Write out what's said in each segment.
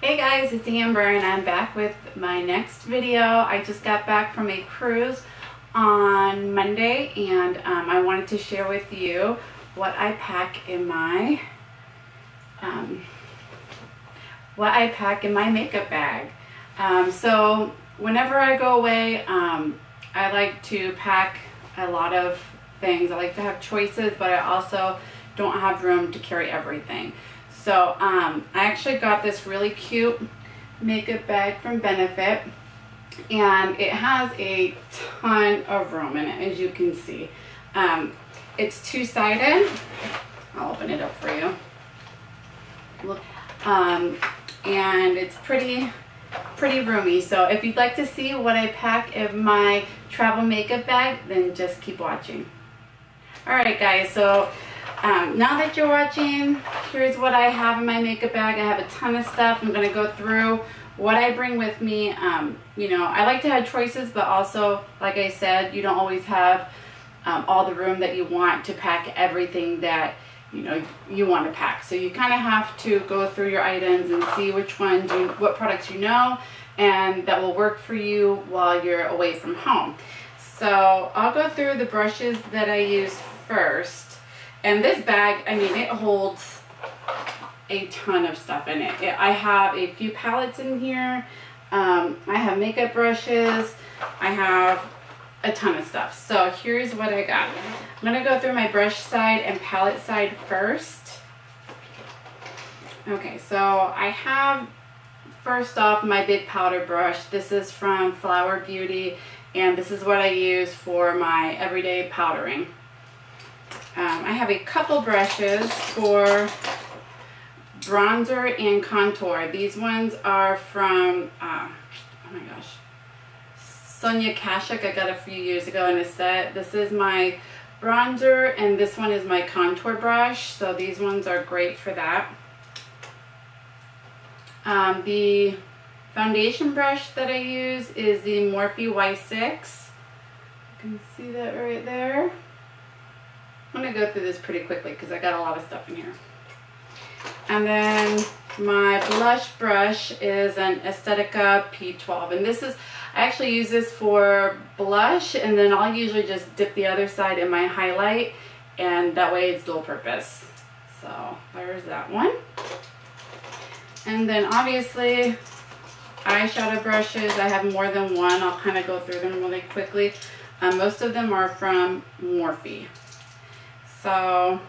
Hey guys, it's Amber and I'm back with my next video. I just got back from a cruise on Monday and I wanted to share with you what I pack in my makeup bag. So whenever I go away, I like to pack a lot of things. I like to have choices, but I also don't have room to carry everything. So I actually got this really cute makeup bag from Benefit, and it has a ton of room in it, as you can see. It's two-sided. I'll open it up for you. Look, and it's pretty roomy. So if you'd like to see what I pack in my travel makeup bag, then just keep watching. All right, guys. So now that you're watching, here's what I have in my makeup bag. I have a ton of stuff. I'm going to go through what I bring with me. You know, I like to have choices, but also, like I said, you don't always have all the room that you want to pack everything that you want to pack. So you kind of have to go through your items and see which ones, what products you know, and that will work for you while you're away from home. So I'll go through the brushes that I use first. And this bag, I mean, it holds a ton of stuff in it. I have a few palettes in here. I have makeup brushes. I have a ton of stuff. So here's what I got. I'm going to go through my brush side and palette side first. Okay, so I have, first off, my big powder brush. This is from Flower Beauty, and this is what I use for my everyday powdering. I have a couple brushes for bronzer and contour. These ones are from, oh my gosh, Sonia Kashuk. I got a few years ago in a set. This is my bronzer and this one is my contour brush. So these ones are great for that. The foundation brush that I use is the Morphe Y6. You can see that right there. I'm going to go through this pretty quickly because I got a lot of stuff in here. And then my blush brush is an Estetica P12. And this is, I actually use this for blush, and then I'll usually just dip the other side in my highlight, and that way it's dual purpose. So there's that one. And then obviously eyeshadow brushes. I have more than one. I'll kind of go through them really quickly. Most of them are from Morphe. So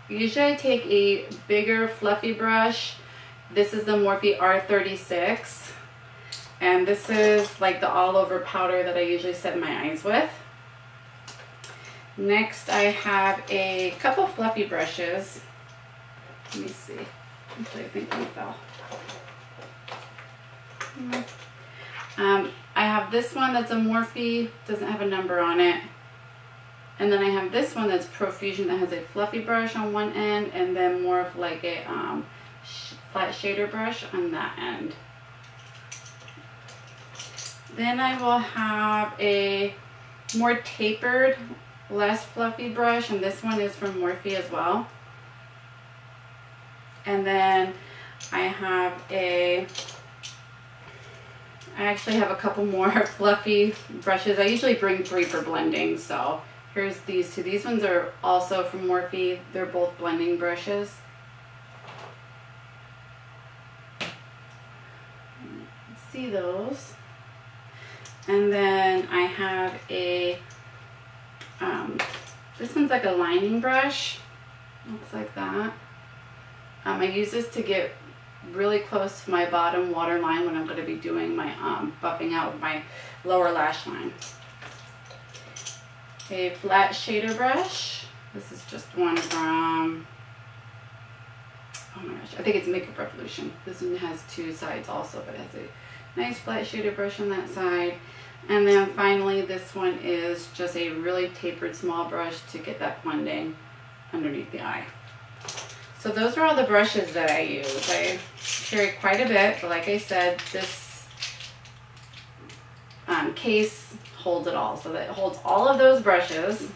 usually I take a bigger fluffy brush. This is the Morphe R36, and this is like the all over powder that I usually set my eyes with. Next I have a couple fluffy brushes. Let me see. Actually, I think one fell. I have this one that's a Morphe, doesn't have a number on it. And then I have this one that's Profusion that has a fluffy brush on one end and then more of like a flat shader brush on that end. Then I will have a more tapered, less fluffy brush, and this one is from Morphe as well. And then I actually have a couple more fluffy brushes. I usually bring 3 for blending, so here's these two. These ones are also from Morphe. They're both blending brushes. See those. And then I have a, this one's like a lining brush. Looks like that. I use this to get really close to my bottom waterline when I'm going to be doing my buffing out with my lower lash line. A flat shader brush. This is just one from, oh my gosh, I think it's Makeup Revolution. This one has 2 sides also, but it has a nice flat shader brush on that side. And then finally this one is just a really tapered small brush to get that blending underneath the eye. So those are all the brushes that I use. I carry quite a bit, but like I said, this case holds it all. So that holds all of those brushes.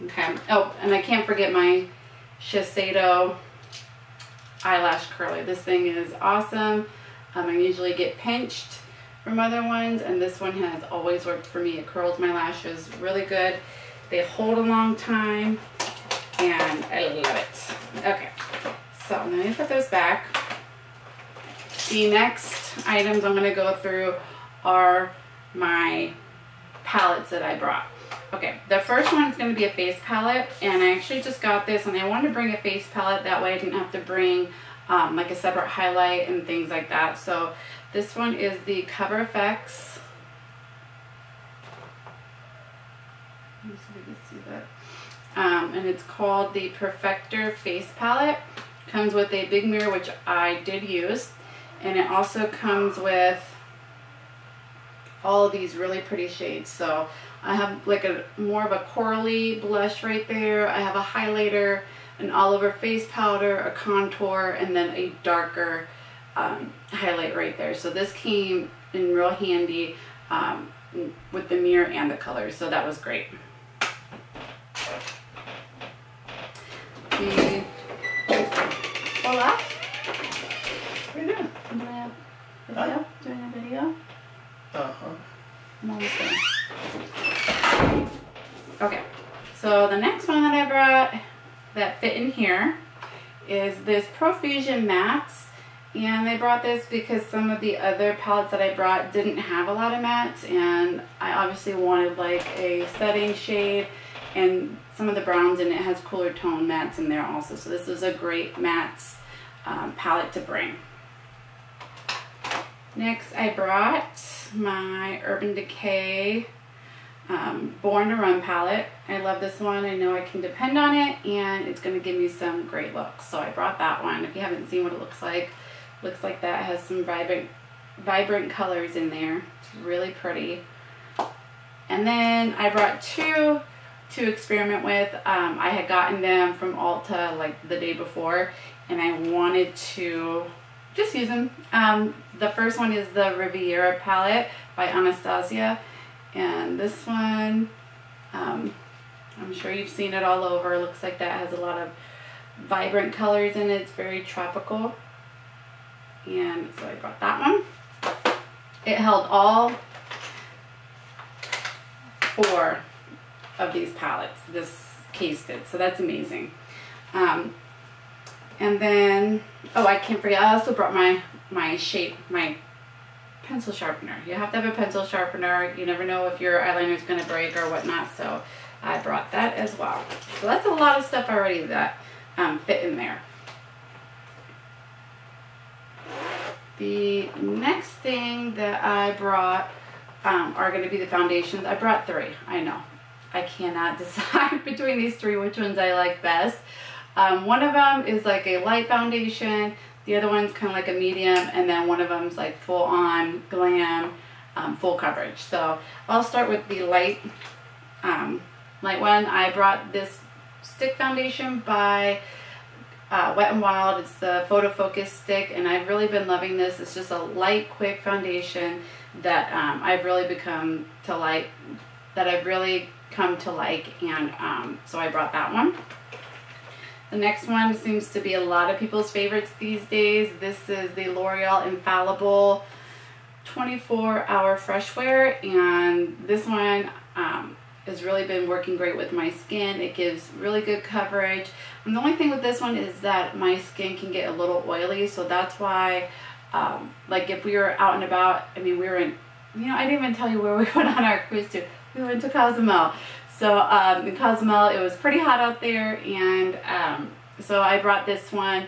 Okay. Oh, and I can't forget my Shiseido eyelash curler. This thing is awesome. I usually get pinched from other ones, and this one has always worked for me. It curls my lashes really good. They hold a long time, and I love it. Okay, so I'm going to put those back. The next items I'm going to go through are my palettes that I brought. Okay, the first one is going to be a face palette, and I actually just got this, and I wanted to bring a face palette, that way I didn't have to bring like a separate highlight and things like that. So this one is the Cover FX. Let me see if you can see that. And it's called the Perfector Face Palette. Comes with a big mirror, which I did use, and it also comes with all of these really pretty shades. So I have like a more of a corally blush right there. I have a highlighter, an all over face powder, a contour, and then a darker highlight right there. So this came in real handy with the mirror and the colors, so that was great. Hola. What are you doing? Doing a video? Uh-huh. I'm almost done. Okay, so the next one that I brought that fit in here is this Profusion Mattes, and they brought this because some of the other palettes that I brought didn't have a lot of mattes, and I obviously wanted like a setting shade, and some of the browns in it has cooler tone mattes in there also, so this is a great mattes palette to bring. Next I brought my Urban Decay Born to Run palette. I love this one. I know I can depend on it, and it's going to give me some great looks. So I brought that one. If you haven't seen what it looks like that. It has some vibrant colors in there. It's really pretty. And then I brought two to experiment with. I had gotten them from Ulta like the day before, and I wanted to just use them. The first one is the Riviera palette by Anastasia, and this one, I'm sure you've seen it all over. It looks like that has a lot of vibrant colors in it. It's very tropical, and so I brought that one. It held all 4 of these palettes. This case did, so that's amazing. And then, oh, I can't forget, I also brought my pencil sharpener. You have to have a pencil sharpener. You never know if your eyeliner is going to break or whatnot, so I brought that as well. So that's a lot of stuff already that fit in there. The next thing that I brought are going to be the foundations. I brought 3. I know. I cannot decide between these 3 which ones I like best. One of them is like a light foundation, the other one's kind of like a medium, and then one of them's like full on glam, full coverage. So I'll start with the light one. I brought this stick foundation by Wet n Wild. It's the Photo Focus stick, and I've really been loving this. It's just a light, quick foundation that I've really come to like, and so I brought that one. The next one seems to be a lot of people's favorites these days. This is the L'Oreal Infallible 24-Hour Fresh Wear, and this one has really been working great with my skin. It gives really good coverage. And the only thing with this one is that my skin can get a little oily, so that's why, like if we were out and about, I mean, we were in, I didn't even tell you where we went on our cruise to. We went to Cozumel. So in Cozumel, it was pretty hot out there, and so I brought this one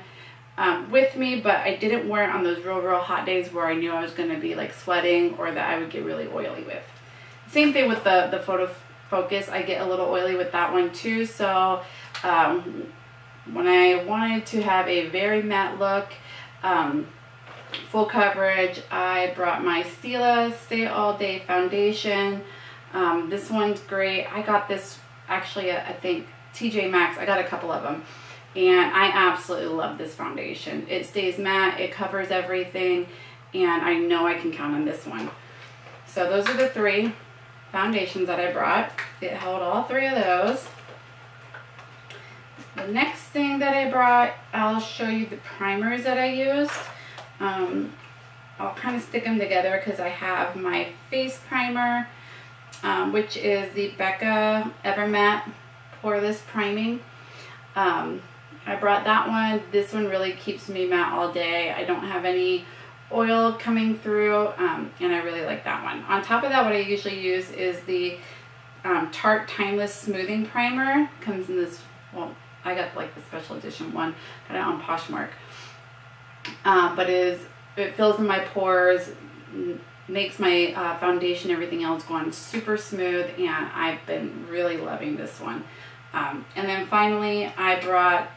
with me, but I didn't wear it on those real hot days where I knew I was going to be like sweating or that I would get really oily with. Same thing with the Photo Focus. I get a little oily with that one too. So when I wanted to have a very matte look, full coverage, I brought my Stila Stay All Day Foundation. This one's great. I got this actually at, I think, TJ Maxx. I got a couple of them, and I absolutely love this foundation. It stays matte, it covers everything, and I know I can count on this one. So those are the 3 foundations that I brought. It held all 3 of those. The next thing that I brought, I'll show you the primers that I used. I'll kind of stick them together because I have my face primer, which is the Becca Evermatte Poreless Priming. I brought that one. This one really keeps me matte all day. I don't have any oil coming through, and I really like that one. On top of that, what I usually use is the Tarte Timeless Smoothing Primer. Comes in this, well, I got like the special edition one, got it on Poshmark. But it fills in my pores, makes my foundation, everything else go on super smooth, and I've been really loving this one. And then finally, I brought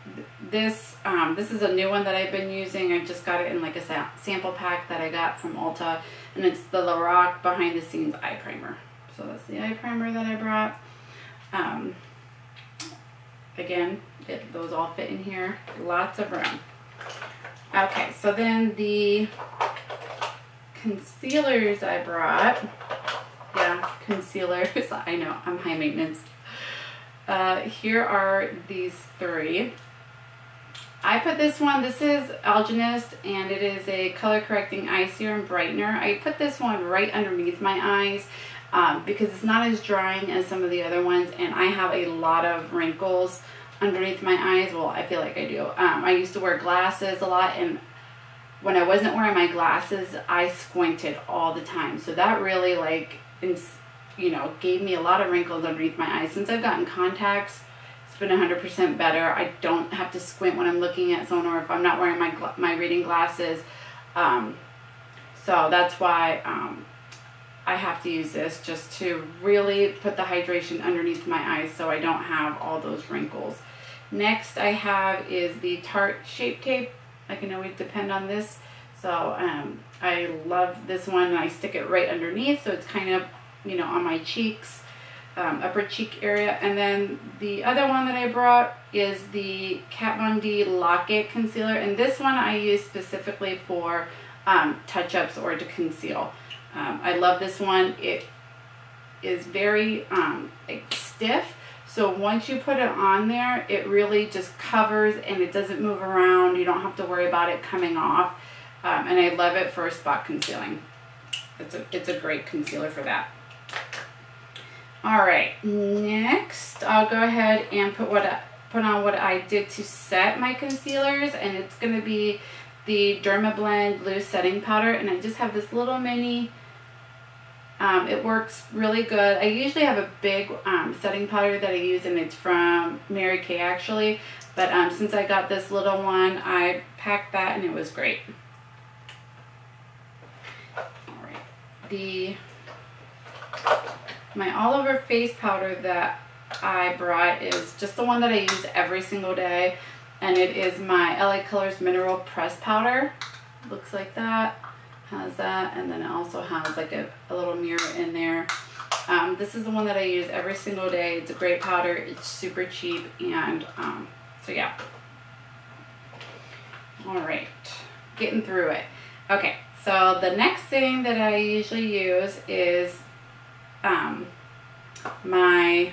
this. This is a new one that I've been using. I just got it in like a sample pack that I got from Ulta, and it's the Lorac Behind the Scenes Eye Primer. So that's the eye primer that I brought. Again, those all fit in here. Lots of room. Okay, so then the concealers I brought. Yeah, concealers. I know, I'm high maintenance. Here are these three. I put this one, this is Algenist, and it is a color correcting eye serum brightener. I put this one right underneath my eyes because it's not as drying as some of the other ones, and I have a lot of wrinkles underneath my eyes. Well, I feel like I do. I used to wear glasses a lot, and when I wasn't wearing my glasses, I squinted all the time. So that really, like, you know, gave me a lot of wrinkles underneath my eyes. Since I've gotten contacts, it's been 100% better. I don't have to squint when I'm looking at someone, or if I'm not wearing my reading glasses. So that's why I have to use this, just to really put the hydration underneath my eyes so I don't have all those wrinkles. Next I have is the Tarte Shape Tape. I can always depend on this. So I love this one, and I stick it right underneath, so it's kind of, you know, on my cheeks, upper cheek area. And then the other one that I brought is the Kat Von D Lock It Concealer, and this one I use specifically for touch-ups or to conceal. I love this one. It is very like stiff, so once you put it on there, it really just covers and it doesn't move around. You don't have to worry about it coming off, and I love it for spot concealing. It's a great concealer for that. Alright, next I'll go ahead and put on what I did to set my concealers, and it's going to be the Dermablend Loose Setting Powder, and I just have this little mini. It works really good. I usually have a big setting powder that I use, and it's from Mary Kay actually, but since I got this little one, I packed that and it was great. Alright, my all over face powder that I brought is just the one that I use every single day, and it is my LA Colors Mineral Press Powder. Looks like that, has that, and then it also has like a little mirror in there. This is the one that I use every single day. It's a great powder, it's super cheap, and so yeah. Alright, getting through it. Okay, so the next thing that I usually use is my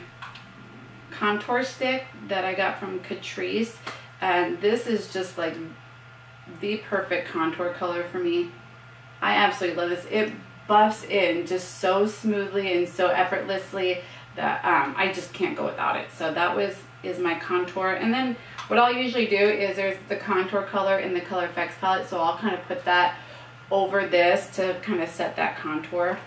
contour stick that I got from Catrice, and this is just like the perfect contour color for me. I absolutely love this. It buffs in just so smoothly and so effortlessly that I just can't go without it. So that is my contour. And then what I'll usually do is there's the contour color in the Color Effects palette, so I'll kind of put that over this to kind of set that contour.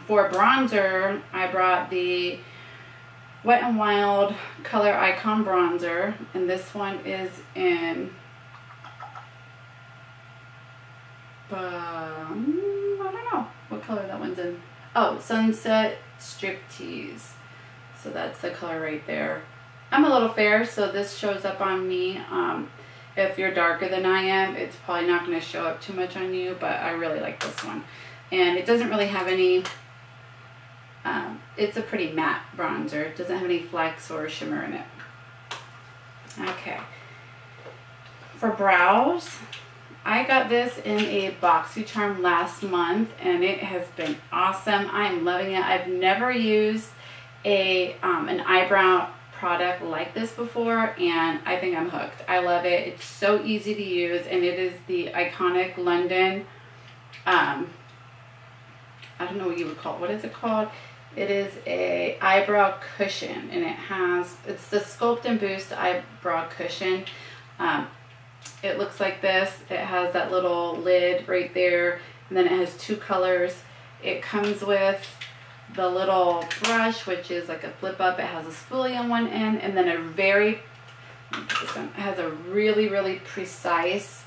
For bronzer, I brought the Wet n Wild Color Icon Bronzer, and this one is in I don't know what color that one's in. Oh, Sunset Striptease. So that's the color right there. I'm a little fair, so this shows up on me. If you're darker than I am, it's probably not going to show up too much on you, but I really like this one. And it doesn't really have any, it's a pretty matte bronzer. It doesn't have any flecks or shimmer in it. Okay. For brows, I got this in a BoxyCharm last month, and it has been awesome. I'm loving it. I've never used an eyebrow product like this before, and I think I'm hooked. I love it. It's so easy to use, and it is the iconic London, I don't know what you would call it. What is it called? It is a eyebrow cushion, and it's the Sculpt and Boost eyebrow cushion. It looks like this. It has that little lid right there, and then it has 2 colors. It comes with the little brush, which is like a flip up. It has a spoolie on one end, and then it has a really, really precise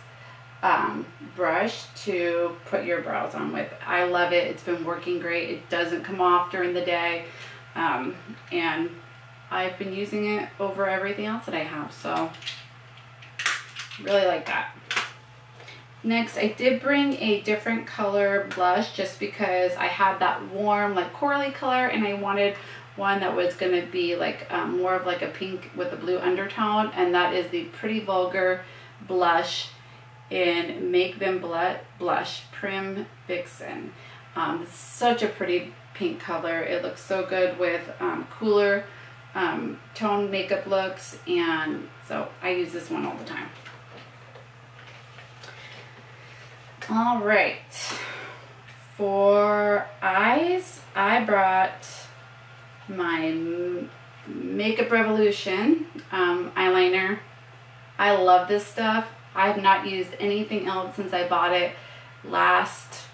brush to put your brows on with. I love it. It's been working great. It doesn't come off during the day, and I've been using it over everything else that I have, so really like that. Next, I did bring a different color blush just because I had that warm like corally color, and I wanted one that was going to be like more of like a pink with a blue undertone, and that is the Pretty Vulgar blush in Make Them Blush Prim Vixen. It's such a pretty pink color. It looks so good with cooler tone makeup looks, and so I use this one all the time. All right, for eyes, I brought my Makeup Revolution eyeliner. I love this stuff. I have not used anything else since I bought it last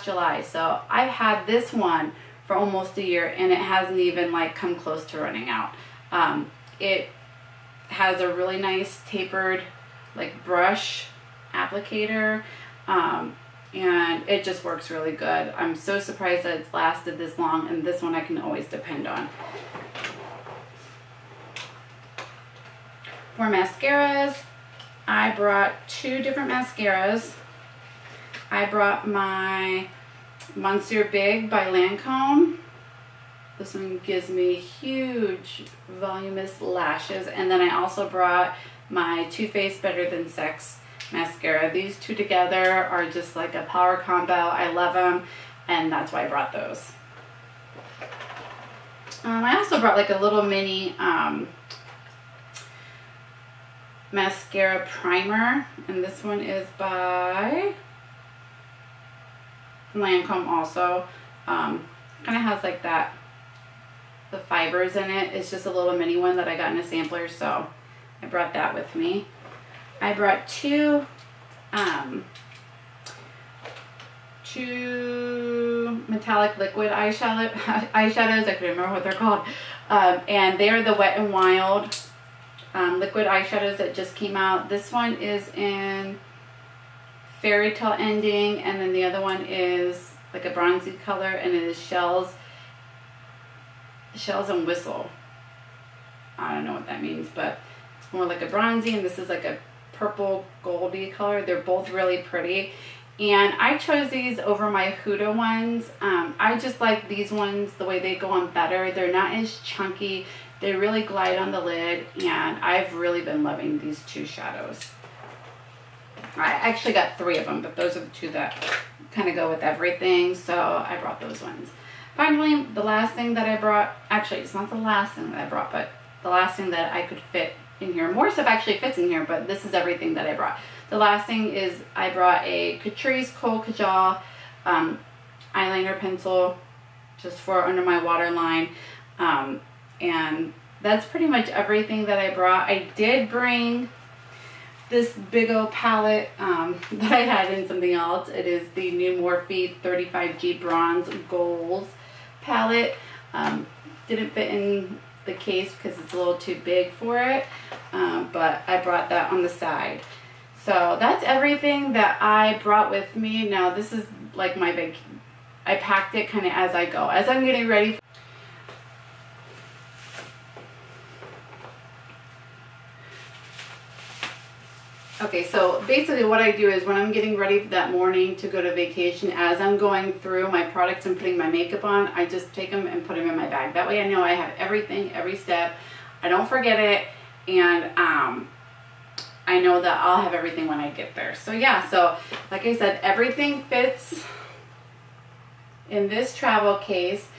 July. So I've had this one for almost a year, and it hasn't even like come close to running out. It has a really nice tapered like brush applicator, and it just works really good. I'm so surprised that it's lasted this long, and this one I can always depend on. For mascaras, I brought 2 different mascaras. I brought my Monsieur Big by Lancome. This one gives me huge voluminous lashes, and then I also brought my Too Faced Better Than Sex mascara. These 2 together are just like a power combo. I love them, and that's why I brought those. I also brought like a little mini mascara primer, and this one is by Lancome also. Kind of has like the fibers in it. It's just a little mini one that I got in a sampler, so I brought that with me. I brought 2 metallic liquid eyeshadows. I can't remember what they're called, and they are the Wet n Wild liquid eyeshadows that just came out. This one is in Fairy Tale Ending, and then the other one is like a bronzy color, and it is Shells and Whistle. I don't know what that means, but it's more like a bronzy, and this is like a purple goldy color. They're both really pretty, and I chose these over my Huda ones. I just like these ones the way they go on better. They're not as chunky. They really glide on the lid, and I've really been loving these 2 shadows. I actually got 3 of them, but those are the 2 that kind of go with everything, so I brought those ones. Finally, the last thing that I brought, actually it's not the last thing that I brought, but the last thing that I could fit in here. More stuff actually fits in here, but this is everything that I brought. The last thing is I brought a Catrice Kohl Kajal eyeliner pencil just for under my waterline, and that's pretty much everything that I brought. I did bring this big old palette that I had in something else. It is the new Morphe 35G Bronze Goals palette. Didn't fit in the case because it's a little too big for it, but I brought that on the side. So that's everything that I brought with me. Now this is like my big, I packed it kind of as I go. As I'm getting ready. Okay, so basically what I do is when I'm getting ready that morning to go to vacation, as I'm going through my products and putting my makeup on, I just take them and put them in my bag. That way I know I have everything, every step. I don't forget it, and I know that I'll have everything when I get there. So yeah, so like I said, everything fits in this travel case,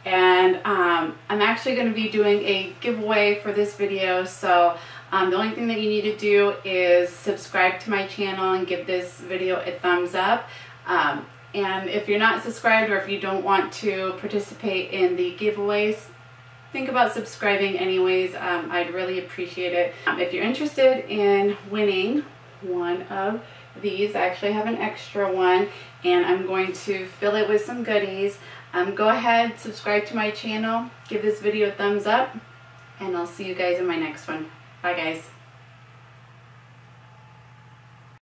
And I'm actually going to be doing a giveaway for this video, so the only thing that you need to do is subscribe to my channel and give this video a thumbs up. And if you're not subscribed, or if you don't want to participate in the giveaways, think about subscribing anyways. I'd really appreciate it. If you're interested in winning one of these, I actually have an extra one, and I'm going to fill it with some goodies. Go ahead, subscribe to my channel, give this video a thumbs up, and I'll see you guys in my next one. Bye guys.